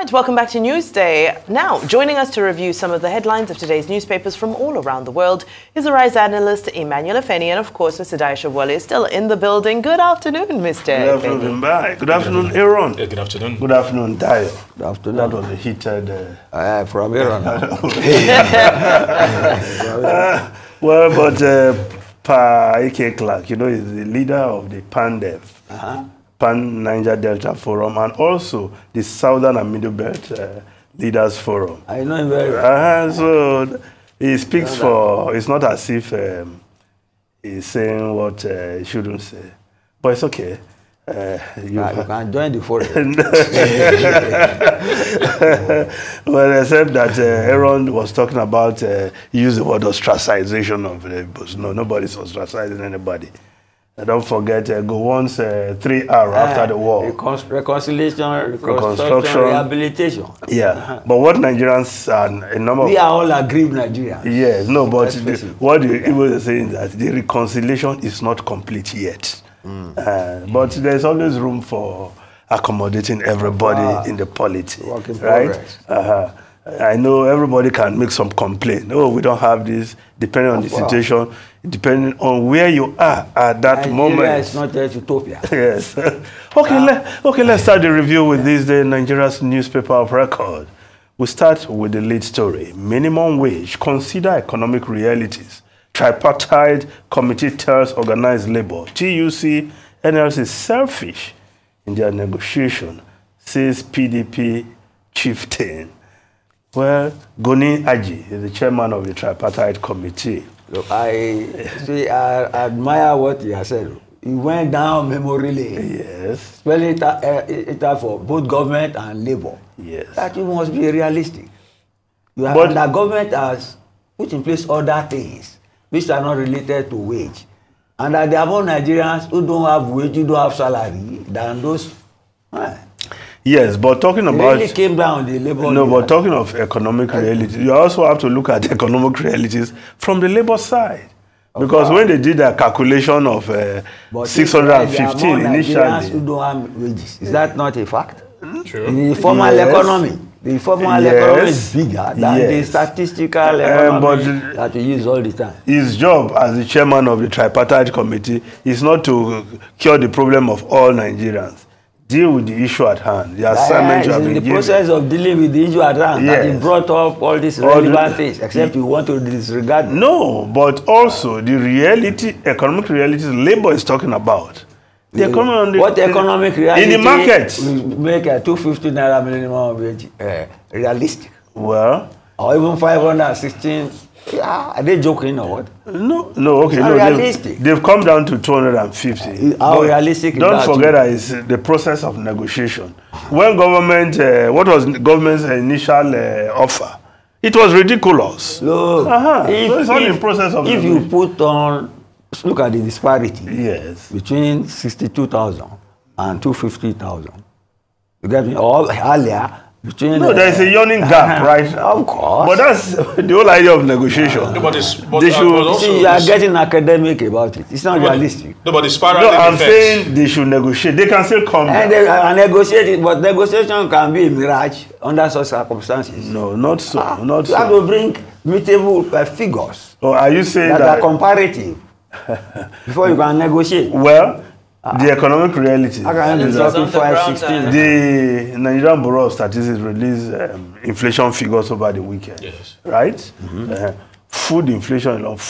right, welcome back to Newsday. Now, joining us to review some of the headlines of today's newspapers from all around the world is the Rise analyst Emmanuel Afeni, and of course, Mr. Daisha Wale is still in the building. Good afternoon, Mr. Good afternoon, bye. Good afternoon, Aaron. Yeah, good afternoon. Good afternoon, Dayo. Good afternoon. That was a heated... from Aaron. Well, but Pa Ike Clark, you know, is the leader of the PANDEF. Pan-Niger Delta Forum, and also the Southern and Middle Belt Leaders Forum. I know him very well. So he speaks for, it's not as if he's saying what he shouldn't say. But it's okay. You can join the forum. Well, except that Aaron was talking about, he used the word ostracization of labels. No, nobody's ostracizing anybody. Don't forget, Gowon's 3R after the war. Reconciliation, reconstruction, rehabilitation. Yeah, but what Nigerians and a number we are all aggrieved Nigerians. Yes, no, but what the people are saying is that the reconciliation is not complete yet. But there's always room for accommodating everybody in the polity, right? I know everybody can make some complaint. Oh, we don't have this, depending on the situation, depending on where you are at that moment. Nigeria is not a utopia. Yes. Okay, let's start the review with this day, Nigeria's newspaper of record. We start with the lead story. Minimum wage, consider economic realities. Tripartite committee tells organized labor. TUC, NLC is selfish in their negotiation, says PDP chieftain. Well, Goni Aji is the chairman of the Tripartite Committee. Look, I admire what he has said. He went down memory lane. Yes. Spelling it out for both government and labor. Yes. That you must be realistic. But the government has put in place other things which are not related to wage. And that there are more Nigerians who don't have wage, who don't have salary than those. Yes, but talking about... It really came down the labor... No, but talking of economic realities, you also have to look at economic realities from the labor side. Because when they did a calculation of 615 initially... who don't have wages. Is that not a fact? True. The formal economy. The formal economy is bigger than the statistical economy that we use all the time. His job as the chairman of the Tripartite Committee is not to cure the problem of all Nigerians. Deal with the issue at hand. The assignment you have been given. The process of dealing with the issue at hand that he brought up all these relevant things, except you want to disregard them. No, but also the reality, economic realities labor is talking about. The economy what economic reality in the market will make a 250 naira minimum wage realistic? Well, or even 516. Are they joking or what? No, okay, no. Realistic. They've come down to 250. How realistic is that? Don't forget that it's the process of negotiation. When government, what was government's initial offer? It was ridiculous. Look, so it's all in process of if you put on, look at the disparity between 62,000 and 250,000. You get me? Or earlier, no, there's a yawning gap, right? Of course. But that's the whole idea of negotiation. You are getting academic about it. It's not realistic. No, but I'm saying they should negotiate. They can still come down. And negotiate it, but negotiation can be a mirage under such circumstances. No, not so. You have to bring mutable figures. Oh, are you saying that are comparative before you can negotiate? Well, the economic reality. The Nigerian Bureau of Statistics released inflation figures over the weekend. Yes. Right? Food inflation of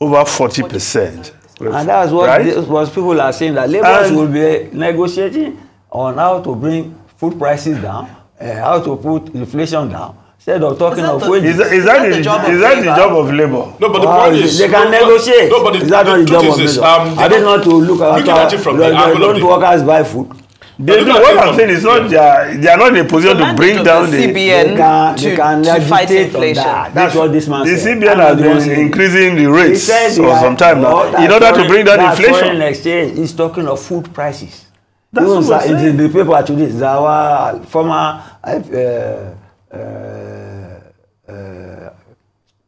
over 40%. And that's what people are saying, that laborers will be negotiating on how to bring food prices down, how to put inflation down. Instead of talking of wages. Is that the job of labor? No, but the point is... They can negotiate. No, but is that not the job of labor? Are they not to look at it from the angle of don't workers buy food? They do. What I'm saying is not they are not in a position to bring down the CBN to fight inflation. That's what this man said. The CBN has been increasing the rates for some time now in order to bring down inflation. Foreign exchange is talking of food prices. That's what in the paper today. Our former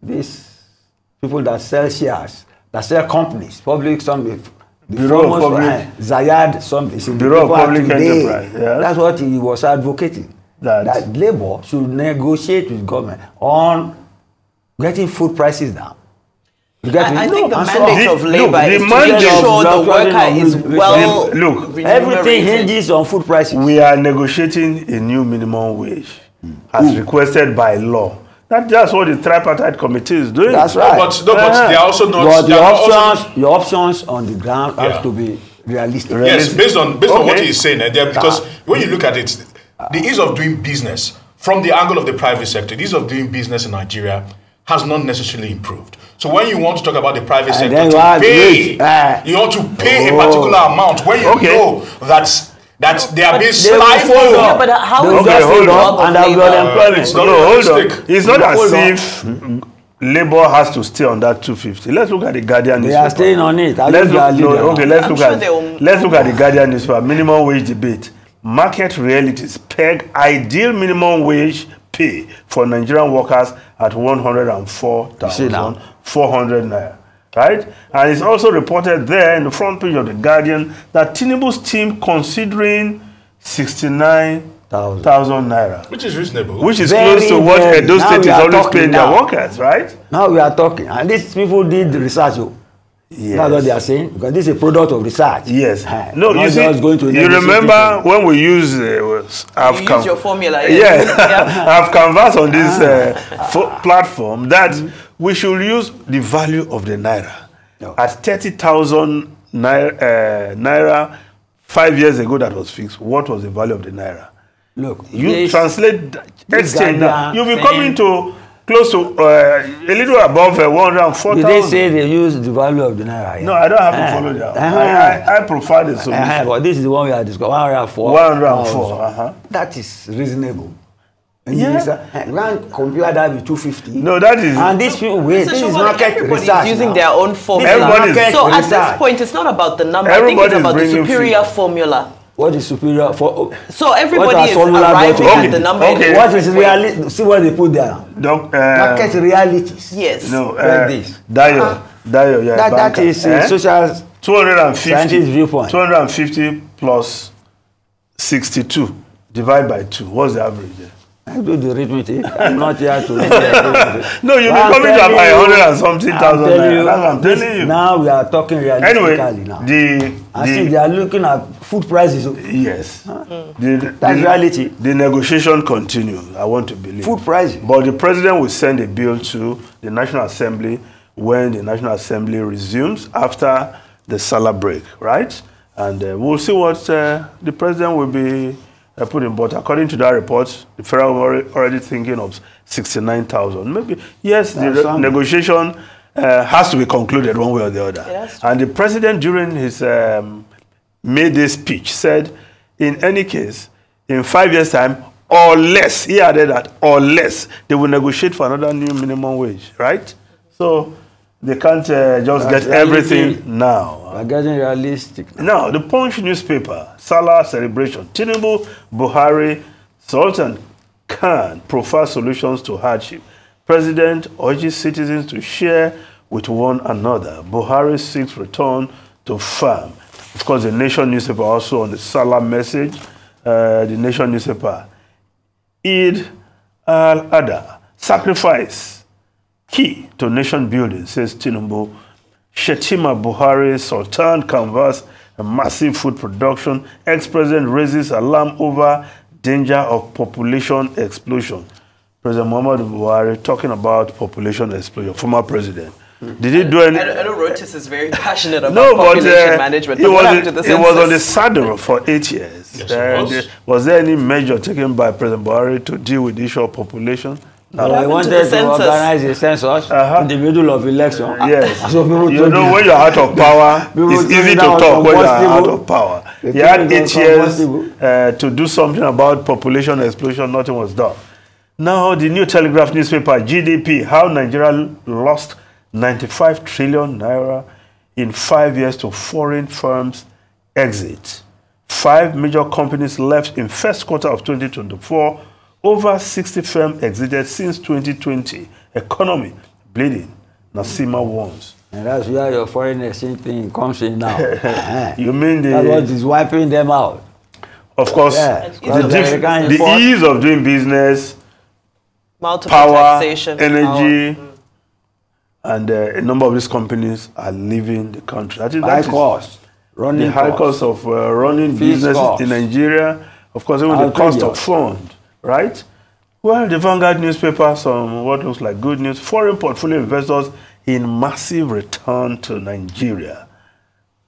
these people that sell shares, that sell companies, public some Bureau of Public Zayad something. Bureau of Public Enterprise. Yes. That's what he was advocating. That labor should negotiate with government on getting food prices down. I think the mandate of labor is to ensure the worker is well. Look, everything hinges on food prices. We are negotiating a new minimum wage as requested by law. That's what the Tripartite Committee is doing. That's right. But they are also not. But your options on the ground have to be realistic. Yes, based on what he's saying, because when you look at it, the ease of doing business from the angle of the private sector, the ease of doing business in Nigeria has not necessarily improved. So when you want to talk about the private sector to pay, you want to pay a particular amount when you know that they are being stifled. Yeah, but how is that hold on? It's not hold on. It's not as if labor has to stay on that 250. Let's look at the Guardian newspaper. They are staying on it. Let's look at the Guardian newspaper. Minimum wage debate. Market realities peg ideal minimum wage pay for Nigerian workers at 104,400 naira. Right? And it's also reported there in the front page of the Guardian that Tinubu's team considering 69,000 naira. Which is reasonable. Which is close to what Edo State is always paying their workers, right? Now we are talking. And these people did the research. Yes. That's what they are saying, because this is a product of research. Yes. No, you see, you remember when we use use your formula. Yes. I've canvassed on this platform that we should use the value of the naira. At 30,000 naira 5 years ago that was fixed. What was the value of the naira? Look, you translate exchange now. You'll be coming to close to a little above 104,000. Did they say they use the value of the naira? No, I don't have to follow that. I prefer the solution. But this is the one we are discussing. 104. 104. That is reasonable. Yeah. You can't compare that with 250. No, that is. And these people, this is market research. Using their own formula. So at this point, it's not about the number. I think it's about the superior formula. What is superior for? So everybody is arriving at the number. Okay. What is reality? See what they put there. Market realities. Yes. No. Like this. Dio, yeah. That is social 250 viewpoint. 250 plus 62 divided by 2. What's the average there? I do the arithmetic. I'm not here to. No, you'll be coming to about 100 and something thousand. I'm telling you. Now we are talking realistically. Anyway, now. See, they are looking at food prices. Yes. That's reality. The negotiation continues. I want to believe. Food prices. But the president will send a bill to the National Assembly when the National Assembly resumes after the Salah break, right? And we'll see what the president will be putting. But according to that report, the federal already thinking of 69,000. Maybe, yes, the negotiation has to be concluded one way or the other. And the president, during his May Day speech, said, in any case, in 5 years' time, or less, he added that, or less, they will negotiate for another new minimum wage, right? So they can't just get everything now. We're getting realistic. Now, the Punch newspaper, Salah celebration. Tinubu, Buhari, Sultan Khan prefer solutions to hardship. President urges citizens to share with one another. Buhari seeks return to farm. Of course, the Nation newspaper also on the Salah message. The Nation newspaper. Eid al-Adha, sacrifice, key to nation building, says Tinubu. Shetima Buhari, Sultan canvass a massive food production. Ex-president raises alarm over danger of population explosion. President Muhammadu Buhari talking about population explosion, former president. Did he do any? I know Rotis is very passionate about population management. He was on the saddle for 8 years. Yes, was there any measure taken by President Buhari to deal with the issue of population? I wanted to organize a census in the middle of election. Yes. So you know, when you're out of power, it's easy to talk when you're out of power. He had 8 years to do something about population explosion. Nothing was done. Now, the New Telegraph newspaper, GDP, how Nigeria lost 95 trillion naira in 5 years to foreign firms exit. 5 major companies left in first quarter of 2024. Over 60 firms exited since 2020. Economy bleeding, Nasima warns. And that's where your foreign exchange thing comes in now. You mean that's what is wiping them out. Of course, the ease of doing business, multiple power, taxation, energy, and a number of these companies are leaving the country. I think high cost, running the high cost of running businesses in Nigeria. Of course, even the cost of fund, right? Well, the Vanguard newspaper, some what looks like good news. Foreign portfolio investors in massive return to Nigeria.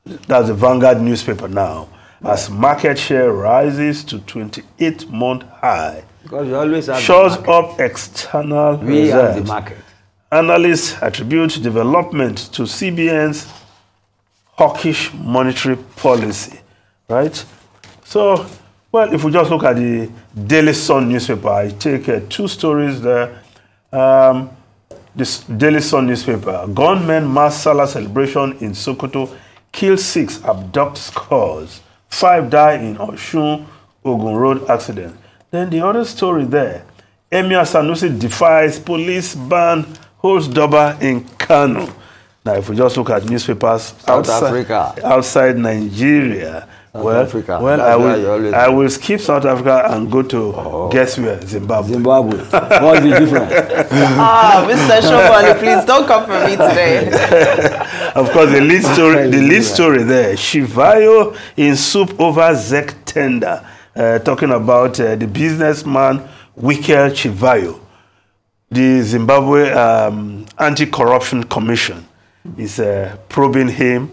That's the Vanguard newspaper now. As market share rises to 28-month high. Because you always have shows up external we reserves. Are the market. Analysts attribute development to CBN's hawkish monetary policy, right? So, well, if we just look at the Daily Sun newspaper, I take 2 stories there. This Daily Sun newspaper, gunmen mass Salah celebration in Sokoto, kill 6, abduct scores. 5 die in Osun Ogun Road accident. Then the other story there, Emir Sanusi defies police ban, holds Doba in Kano. Now, if we just look at newspapers outside Nigeria, I will skip South Africa and go to guess where? Zimbabwe. Zimbabwe. What's the difference? Mr. Shobali, please don't come for me today. Of course, the lead story there, Shivayo in soup over ZEC tender, talking about the businessman Wikel Chivayo. The Zimbabwe Anti-Corruption Commission is probing him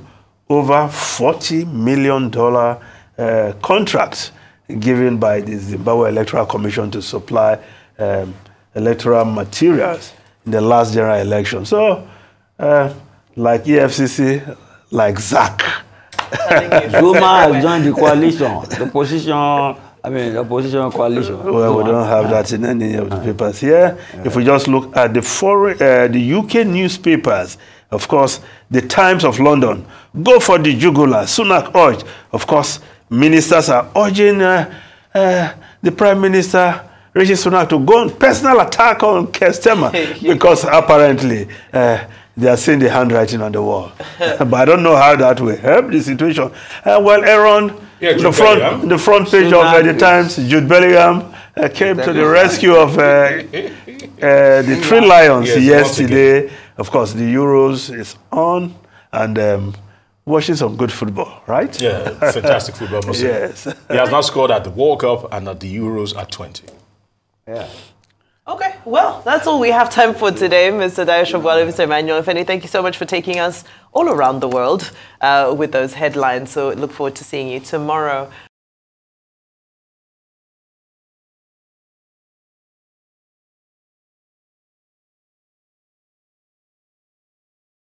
over $40 million contract given by the Zimbabwe Electoral Commission to supply electoral materials in the last general election. So, like EFCC, like ZAC. Zuma has joined the coalition, the opposition coalition. Well, we don't have that in any of the papers here. If we just look at the UK newspapers, of course, the Times of London, go for the jugular. Sunak urged. Of course, ministers are urging the Prime Minister, Rishi Sunak, to go on personal attack on Kestema because apparently they are seeing the handwriting on the wall. But I don't know how that will help the situation. Well, Aaron, the front page of the Times, Jude Bellingham came to the rescue of the 3 Lions yesterday. Of course, the Euros is on and watching some good football, right? Yeah, fantastic football, must say. Yes. He has now scored at the World Cup and at the Euros at 20. Yeah. Okay, well, that's all we have time for today, Mr. Dayasho, Mr. Emmanuel Feni. Thank you so much for taking us all around the world with those headlines. So look forward to seeing you tomorrow.